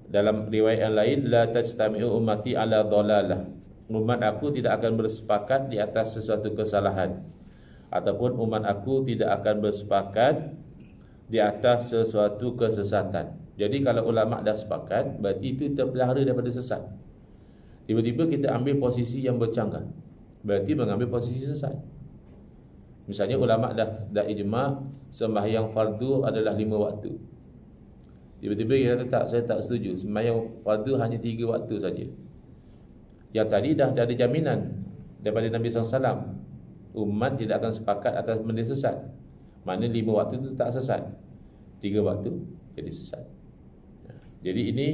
Dalam riwayat yang lain, la tajtami'u ummati ala dhalalah. Umat aku tidak akan bersepakat di atas sesuatu kesalahan, ataupun umat aku tidak akan bersepakat di atas sesuatu kesesatan. Jadi kalau ulama dah sepakat, berarti itu terpelihara daripada sesat. Tiba-tiba kita ambil posisi yang bercanggah, berarti mengambil posisi sesat. Misalnya ulama dah ijma' sembahyang fardu adalah 5 waktu. Tiba-tiba kita kata tak, saya tak setuju, sembahyang fardu hanya 3 waktu saja. Yang tadi dah ada jaminan daripada Nabi SAW, umat tidak akan sepakat atas benda sesat. Mana 5 waktu itu tak sesat, 3 waktu jadi sesat. Jadi ini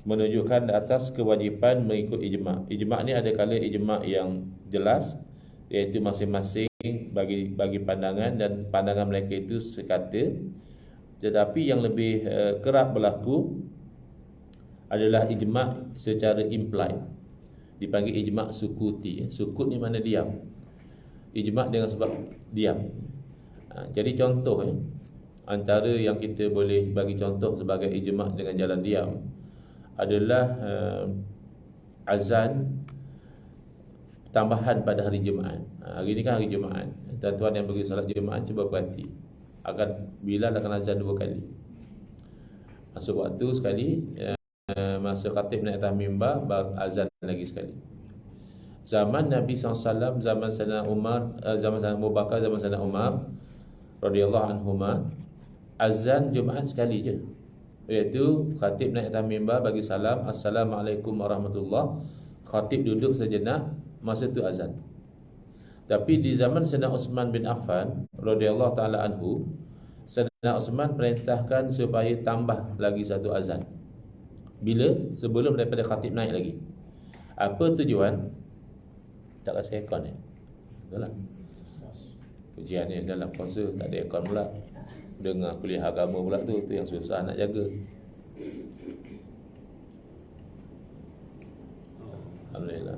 menunjukkan atas kewajipan mengikut ijma'. Ijma' ni ada kala ijma' yang jelas, iaitu masing-masing bagi pandangan, dan pandangan mereka itu sekata. Tetapi yang lebih kerap berlaku adalah ijma' secara implied, dipanggil ijma' sukuti. Sukut ni mana diam, ijma' dengan sebab diam. Jadi contoh antara yang kita boleh bagi contoh sebagai ijma' dengan jalan diam adalah azan tambahan pada hari Jumaat. Hari ini kan hari Jumaat. Tuan-tuan yang pergi solat Jumaat, cuba perhati, Bilal akan azan 2 kali. Masuk waktu sekali, masa khatib naik atas mimbar, azan lagi sekali. Zaman Nabi SAW, zaman Sayyidina Umar, zaman Sayyidina Abu Bakar, zaman Sayyidina Umar radhiyallahu anhuma, azan Jumaat sekali je, iaitu khatib naik atas mimbar bagi salam, Assalamualaikum warahmatullahi, khatib duduk sejenak, masa tu azan. Tapi di zaman Sayyidina Uthman bin Affan radhiyallahu taala anhu, Sayyidina Uthman perintahkan supaya tambah lagi satu azan. Bila? Sebelum daripada khatib naik lagi. Apa tujuan? Tak rasa aircon ni. Betul lah. Ujian ni dalam puasa tak ada aircon pula. Dengar kuliah agama pula tu yang susah nak jaga. Alhamdulillah.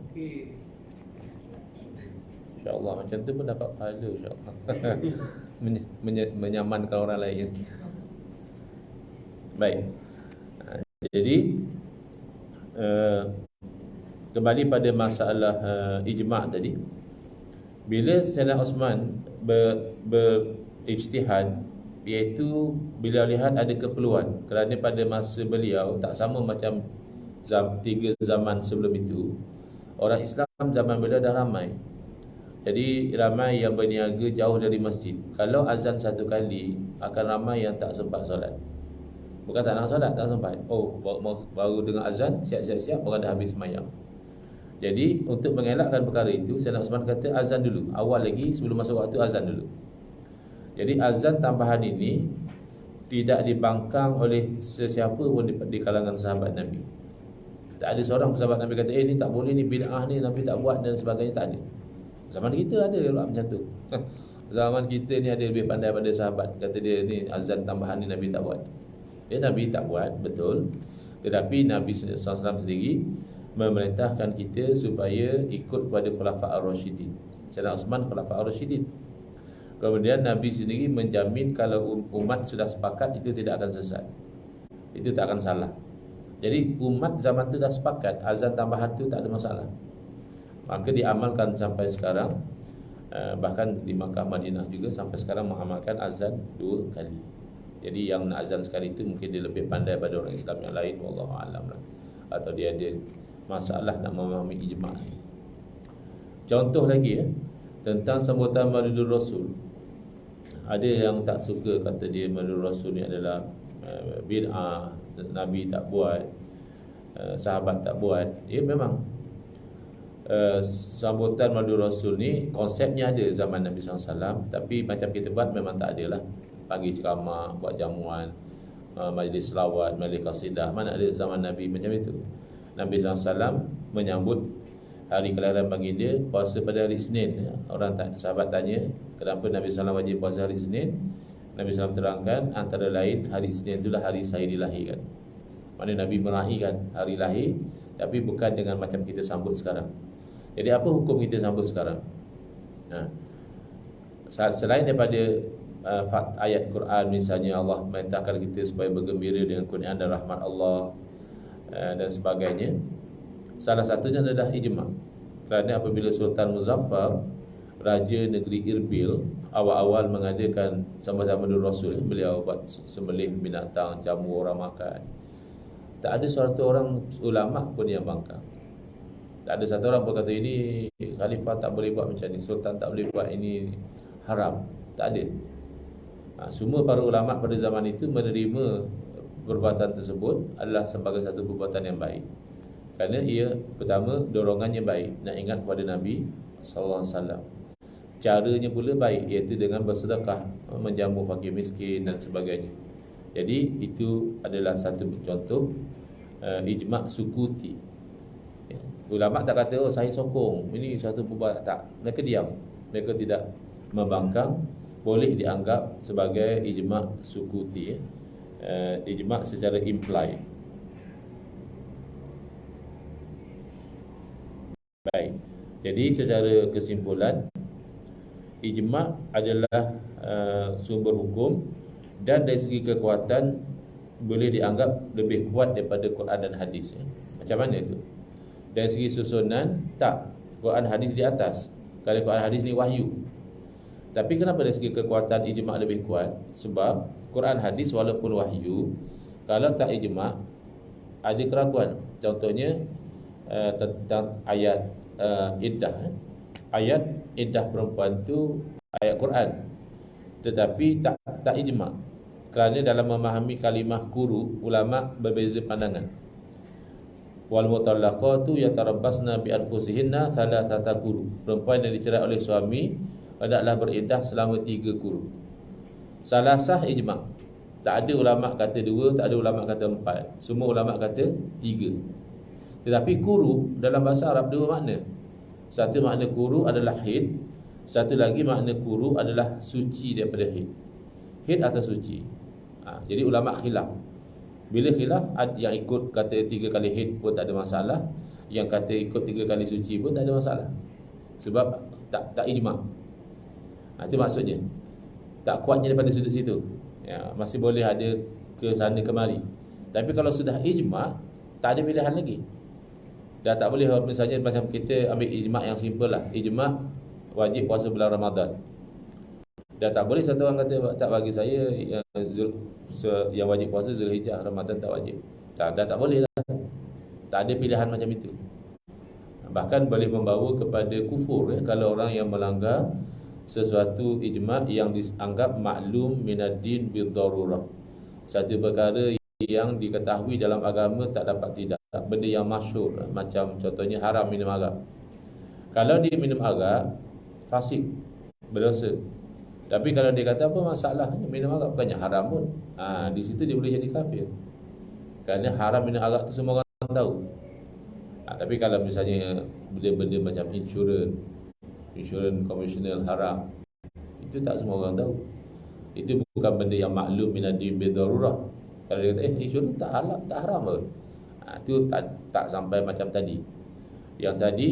InsyaAllah macam tu pun dapat pahala, insyaAllah. Menyamankan orang lain. Baik. Jadi kembali pada masalah ijma' tadi. Bila Sayyidina Uthman berijtihad, iaitu bila lihat ada keperluan, kerana pada masa beliau tak sama macam 3 zaman sebelum itu. Orang Islam zaman beliau dah ramai. Jadi ramai yang berniaga jauh dari masjid. Kalau azan 1 kali, akan ramai yang tak sempat solat. Bukan tak nak solat, tak sempat. Baru dengar azan, siap-siap orang dah habis sembahyang. Jadi untuk mengelakkan perkara itu, Sayyidina Uthman kata azan dulu, awal lagi sebelum masuk waktu azan dulu. Jadi azan tambahan ini tidak dibangkang oleh sesiapa pun di kalangan sahabat Nabi. Tak ada seorang sahabat Nabi kata, ni tak boleh, ni bid'ah ni, Nabi tak buat dan sebagainya. Tak ada. Zaman kita ada pula macam tu. Zaman kita ni ada lebih pandai pada sahabat. Kata dia ni azan tambahan ni Nabi tak buat. Nabi tak buat, betul. Tetapi Nabi SAW sendiri memerintahkan kita supaya ikut kepada Khulafa' ar-Rasyidin. Sayyidina Uthman Khulafa' ar-Rasyidin. Kemudian Nabi sendiri menjamin kalau umat sudah sepakat, itu tidak akan sesat, itu tak akan salah. Jadi umat zaman tu dah sepakat, azan tambahan tu tak ada masalah, maka diamalkan sampai sekarang. Bahkan di Makkah Madinah juga sampai sekarang mengamalkan azan 2 kali. Jadi yang nak azan sekali itu mungkin dia lebih pandai pada orang Islam yang lain, wallahu a'lam lah, atau dia ada masalah nak memahami ijma' ni. Contoh lagi tentang sambutan Maulidul Rasul. Ada yang tak suka, kata dia Maulidul Rasul ni adalah bid'ah, Nabi tak buat, sahabat tak buat. Ya memang sambutan madu Rasul ni konsepnya ada zaman Nabi SAW, tapi macam kita buat memang tak ada lah. Pagi ceramah, buat jamuan, majlis selawat, majlis qasidah, mana ada zaman Nabi macam itu. Nabi SAW menyambut hari kelahiran baginda puasa pada hari Isnin. Sahabat tanya, kenapa Nabi SAW wajib puasa hari Isnin? Nabi SAW terangkan, antara lain hari Isnin itulah hari saya dilahirkan. Maknanya Nabi meraihkan hari lahir, tapi bukan dengan macam kita sambut sekarang. Jadi apa hukum kita sambut sekarang? Selain daripada ayat Quran, misalnya Allah merintahkan kita supaya bergembira dengan kurniaan dan rahmat Allah dan sebagainya, salah satunya adalah ijma'. Kerana apabila Sultan Muzaffar, Raja Negeri Irbil, awal-awal mengadakan sambutan madu Rasul, beliau buat sembelih binatang, jamu orang makan, tak ada satu orang ulama pun yang bangkang. Tak ada satu orang pun kata ini khalifah tak boleh buat macam ni, sultan tak boleh buat ini, haram. Tak ada. Semua para ulama pada zaman itu menerima perbuatan tersebut adalah sebagai satu perbuatan yang baik. Kerana ia, pertama, dorongannya baik, nak ingat kepada Nabi SAW. Caranya pula baik, iaitu dengan bersedekah, menjamu fakir miskin dan sebagainya. Jadi itu adalah satu contoh ijma' sukuti. Ulama tak kata, oh saya sokong, ini satu perbuatan, tak. Mereka diam, mereka tidak membangkang. Boleh dianggap sebagai ijma' sukuti, ijma' secara imply. Baik, jadi secara kesimpulan, ijma' adalah sumber hukum, dan dari segi kekuatan boleh dianggap lebih kuat daripada Quran dan hadis. Macam mana itu? Dari segi susunan, tak. Quran hadis di atas. Kalau Quran hadis ni wahyu. Tapi kenapa dari segi kekuatan ijma' lebih kuat? Sebab Quran hadis walaupun wahyu, kalau tak ijma' ada keraguan. Contohnya tentang ayat iddah. Ayat iddah perempuan tu ayat Quran, tetapi tak ijma'. Kerana dalam memahami kalimah kuru, ulama berbeza pandangan. Wal mutallaqatu yatarabbasna bi anfusihinna thalathata quru. Perempuan yang dicerai oleh suami hendaklah beriddah selama 3 quru. Salasah ijma'. Tak ada ulama kata 2, tak ada ulama kata 4. Semua ulama kata 3. Tetapi quru dalam bahasa Arab 2 makna. Satu makna quru adalah haid, satu lagi makna quru adalah suci daripada haid. Haid atau suci. Jadi ulama khilaf. Bila khilaf, yang ikut kata 3 kali haid pun tak ada masalah, yang kata ikut 3 kali suci pun tak ada masalah. Sebab tak ijma'. Itu maksudnya. Tak kuatnya daripada sudut situ. Masih boleh ada ke sana kemari. Tapi kalau sudah ijma', tak ada pilihan lagi. Dah tak boleh, misalnya macam kita ambil ijma' yang simple lah. Ijma' wajib puasa bulan Ramadan. Dah tak boleh satu orang kata, tak, bagi saya yang wajib puasa Zulhijjah, Ramadan tak wajib. Dah tak boleh lah. Tak ada pilihan macam itu. Bahkan boleh membawa kepada kufur, kalau orang yang melanggar sesuatu ijma' yang dianggap maklum minad-din bid-darurah. Satu perkara yang diketahui dalam agama tak dapat tidak. Benda yang masyhur, macam contohnya haram minum arak. Kalau dia minum arak, fasik, berdosa. Tapi kalau dia kata apa masalahnya minum arak, bukannya haram pun, di situ dia boleh jadi kafir. Kerana haram minum arak tu semua orang tahu. Tapi kalau misalnya benda-benda macam insurans konvensional haram, itu tak semua orang tahu. Itu bukan benda yang maklum minad-din bidarurah. Kalau dia kata insurans tak haram ke? Itu tak sampai macam tadi. Yang tadi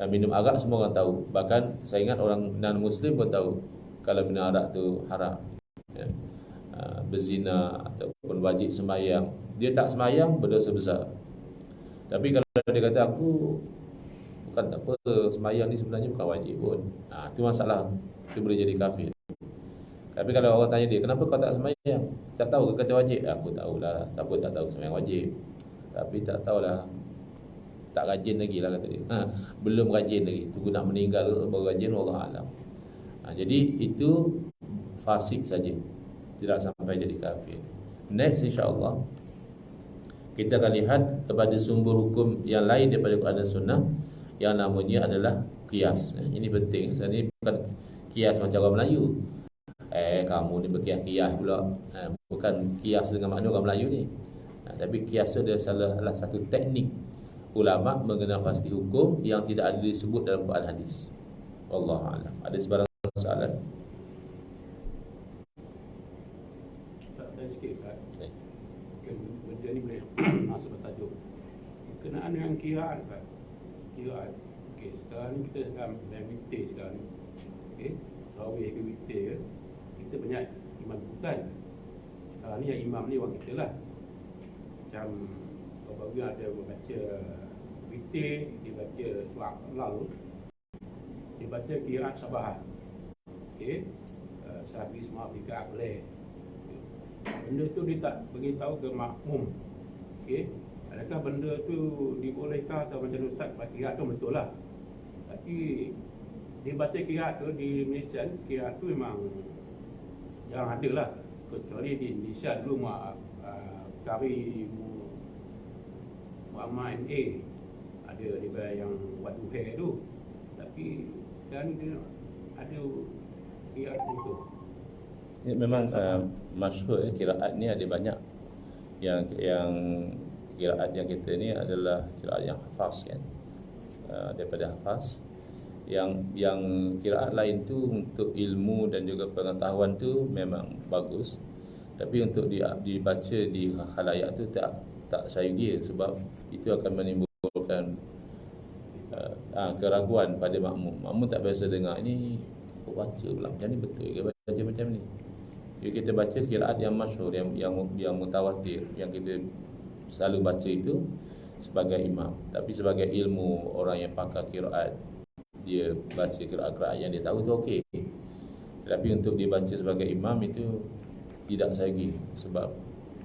minum arak semua orang tahu. Bahkan saya ingat orang non-Muslim pun tahu kalau minum arak tu haram, berzina ataupun wajib sembahyang. Dia tak sembahyang, berdosa besar. Tapi kalau dia kata aku bukan tak apa, sembahyang ni sebenarnya bukan wajib pun, itu masalah, itu boleh jadi kafir. Tapi kalau orang tanya dia, kenapa kau tak sembahyang? Tak tahu ke kata wajib? Aku tahulah, siapa tak tahu sembahyang wajib. Tapi tak tahulah, tak rajin lagi lah kata dia. Belum rajin lagi, tunggu nak meninggal baru rajin, wallahu alam. Jadi itu fasik saja, tidak sampai jadi kafir. Next insya-Allah kita akan lihat kepada sumber hukum yang lain daripada Quran dan Sunnah yang namanya adalah kias. Ini penting. Ini bukan kias macam orang Melayu. Kamu ni berkias-kias pula. Bukan kias dengan makna orang Melayu ni. Tapi kias itu adalah salah satu teknik ulama mengenal pasti hukum yang tidak ada disebut dalam Quran hadis. Wallahu a'lam. Ada sebarang soalan? Tak tanya sikit Ustaz. Benda ni boleh masuk tajuk. Kenaan dengan kiraan Ustaz. Kiraan. Okey, sekarang ni kita dalam weekday sekarang ni. Okey, tarawih ke weekday ke, kita banyak imam ikutan. Sekarang ni yang imam ni orang kita lah. Macam baru-baru ada baca weekday, dia baca surah Al-Lal, dia baca kiraan sabahan. Okey, Sabi Ismail Bika boleh. Benda tu dia tak beritahu ke makmum. Okey, adakah benda tu dibolehkan atau macam Ustaz baca kiraat tu betul lah. Tapi dia baca kiraat tu di Malaysia, kiraat tu memang jarang ada lah. Kecuali di Indonesia dulu Kari Muhammad MA ada dia yang waktu hair tu. Tapi dan dia ada kiraat tu. Ya, memang masyhur kiraat ni ada banyak. Yang kiraat yang kita ni adalah kiraat yang hafaz kan. Daripada hafaz. Yang kiraat lain tu untuk ilmu dan juga pengetahuan tu memang bagus. Tapi untuk dibaca di khalayak tu tak sayang dia, sebab itu akan menimbulkan keraguan pada makmum. Makmum tak biasa dengar ini kok baca pula macam ni, betul ke baca macam ni. Jadi kita baca kiraat yang masyhur, yang mutawatir, yang kita selalu baca itu sebagai imam. Tapi sebagai ilmu, orang yang pakar kiraat, dia baca kiraat-kiraat yang dia tahu tu okey. Tapi untuk dibaca sebagai imam itu tidak sayagi, sebab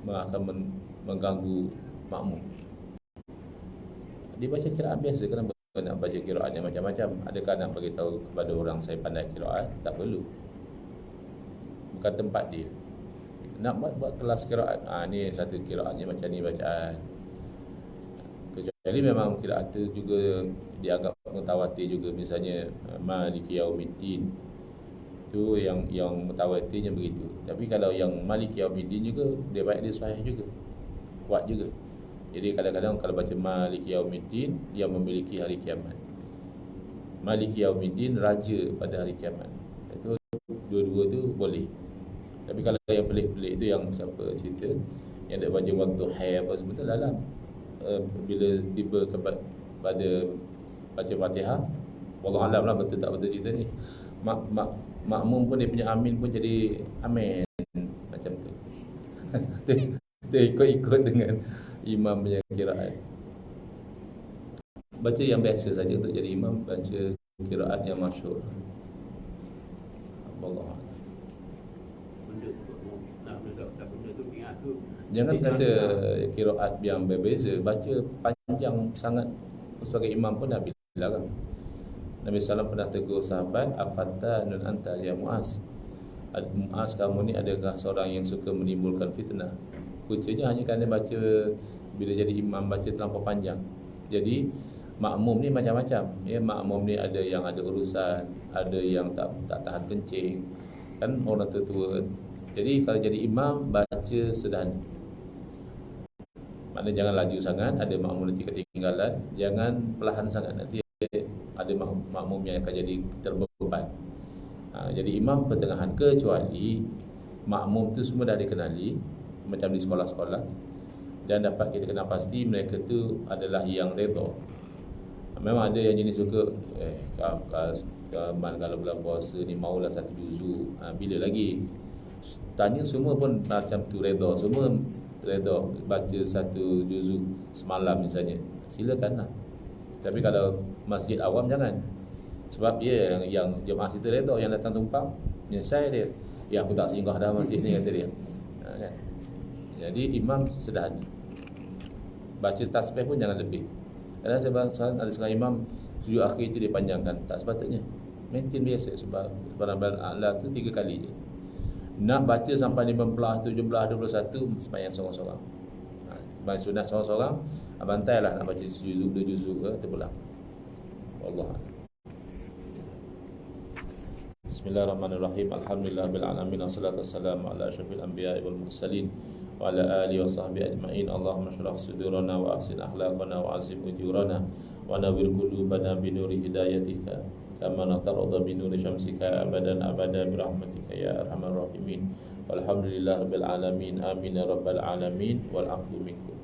akan mengganggu makmum. Dia baca kiraat biasa, kenapa nak baca kiraat yang macam-macam? Adakah nak bagi tahu kepada orang saya pandai kiraat? Tak perlu. Bukan tempat dia. Nak buat kelas kiraat, ni satu kiraatnya macam ni bacaan. Kecuali memang kiraat tu juga dianggap mutawatir juga, misalnya Maliki Yaumiddin, tu yang mutawatirnya begitu. Tapi kalau yang Maliki Yaumiddin juga, dia baik, dia sahih juga, kuat juga. Jadi kadang-kadang kalau baca Maliki Yaumiddin, yang memiliki hari kiamat, Maliki Yaumiddin, raja pada hari kiamat, itu dua-dua tu boleh. Tapi kalau yang pelik-pelik itu, yang siapa cerita yang dia baca waktu hai apa sebetulnya dalam bila tiba pada baca Fatihah, wallahu alam lah betul tak betul cerita ni. Makmum pun dia punya amin pun jadi amin macam tu. Dia ikut-ikut dengan imam punya kiraat. Baca yang biasa saja untuk jadi imam, baca kiraat yang masyhur. Wallahu alam. Jangan kata kiraat yang berbeza, baca panjang sangat sebagai imam pun Nabi larang. Nabi SAW pernah tegur sahabat, afatanun anta ya Muaz. Muaz, kamu ni adakah seorang yang suka menimbulkan fitnah? Puncanya hanya kerana baca, bila jadi imam baca terlampau panjang. Jadi makmum ni macam-macam. Ya, makmum ni ada yang ada urusan, ada yang tak tahan kencing. Kan orang tua-tua. Jadi kalau jadi imam, baca sederhana. Maknanya jangan laju sangat, ada makmum nanti ketinggalan. Jangan perlahan sangat, nanti ada makmum yang akan jadi terbeban. Jadi imam pertengahan, kecuali makmum tu semua dah dikenali, macam di sekolah-sekolah, dan dapat kita kenal pasti mereka tu adalah yang redha. Memang ada yang jenis suka kalau bulan puasa ni maulah satu juzuk, bila lagi tanya semua pun macam tu redha, semua redha baca satu juzuk semalam misalnya, silakanlah. Tapi kalau masjid awam jangan. Sebab dia yang jemaah situ redha, yang datang tumpang menyesal dia. Ya aku tak singgah dah masjid ni, kata dia. Kan? Jadi imam sederhana. Baca tasbih pun jangan lebih. Kadang-kadang ada setengah imam sujud akhir itu dia panjangkan. Tak sepatutnya. Maintain biasa, sebab Subhanallah A'la tu 3 kali je. Nak baca sampai 15, 17, 21 sembahyang seorang-seorang. Sembahyang sunat seorang-seorang, bantailah nak baca sejuzuk 2 juzuk ke terpulang. Wallahu a'lam. Bismillahirrahmanirrahim. Alhamdulillahirabbil alamin. Wassalatu wassalamu ala asyrafil anbiya'i wal mursalin wa ala alihi wa sahbihi ajma'in. Allahumma shrah sudurana wa ahsin akhlaqana wa azim ujurana wa nawwir qulubana bi nuri hidayatika kama natarada bi nuri syamsika abadan abada bi rahmatika ya arhamar rahimin. Walhamdulillahirabbil alamin. Amin ya rabbal alamin wal afu minkum.